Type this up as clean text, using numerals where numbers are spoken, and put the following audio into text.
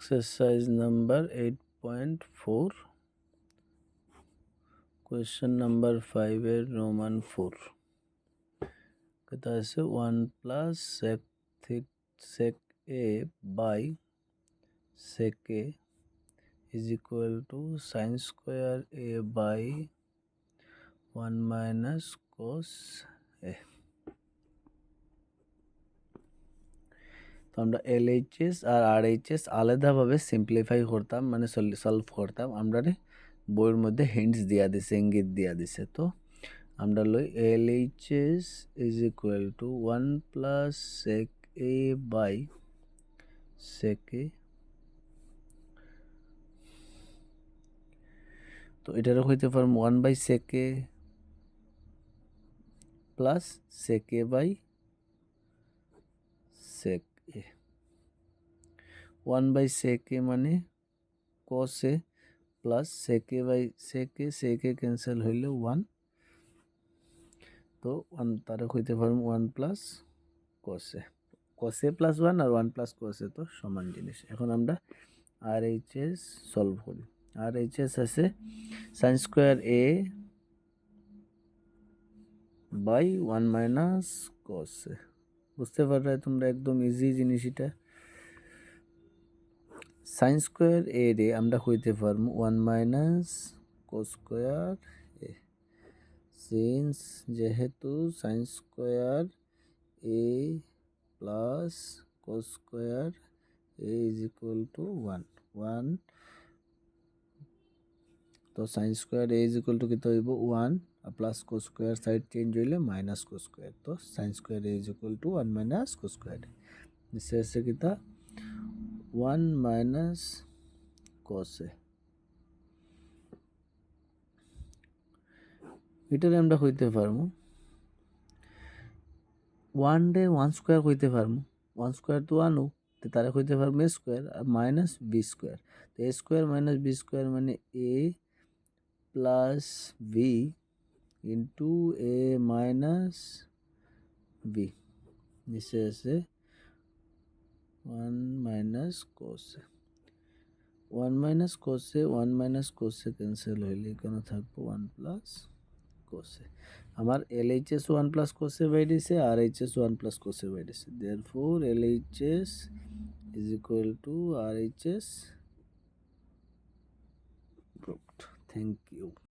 Exercise number 8.4, question number 5 এর Roman 4 কথা আছে 1 plus sec a by sec a is equal to sin square a by 1 minus cos a। তো আমরা LHS আর RHS আলাদাভাবে simplify করতাম, মানে সলভ করতাম। আমরা বইয়ের মধ্যে হিন্টস দিয়া দিছে, ইঙ্গিত দিয়া দিছে। তো আমরা লই LHS is equal to 1 plus sec A by sec A. তো এটারও হইতে পারম 1 by sec A plus sec A by sec A. 1 by sec A মানে cos A plus sec A by sec A cancel হইলে 1। তো 1 তারে হইতে পারম 1 প্লাস cos এ প্লাস 1 আর 1 প্লাস cos এ তো সমান জিনিস। এখন আমরা RHS সলভ করি। RHS আছে sin square a by 1 minus cos a. বুঝতে পারলে তোমরা, একদম ইজি জিনিস এটা। sin স্কোয়ার a রে আমরা হইতে পারবো 1 minus cos square a, since যেহেতু sin square a plus cos square a is equal to 1। তো sin square a is equal to কত হইব 1 আর plus cos square side change হইলে মাইনাস cos স্কোয়ার। তো sin square a is equal to 1 minus cos square. নিচে আছে কিতা 1 minus cos a। এটারে আমরা হইতে পারবো 1 ডে 1 স্কোয়ার হইতে পারবো। 1 স্কোয়ার তো 1 তো তারা হইতে পারবো a স্কোয়ার আর মাইনাস বি স্কোয়ার। তো a square minus B square মানে a plus B into a minus B. নিচে আছে 1 minus cos a। 1 minus cos a 1 minus cos a cancel হইলে এখানে থাকবো 1 প্লাস cos a। আমার LHS 1 প্লাস cos a বাইরেছে, RHS 1 plus cos a বাইরেছে। Therefore LHS is equal to RHS proved. Thank you.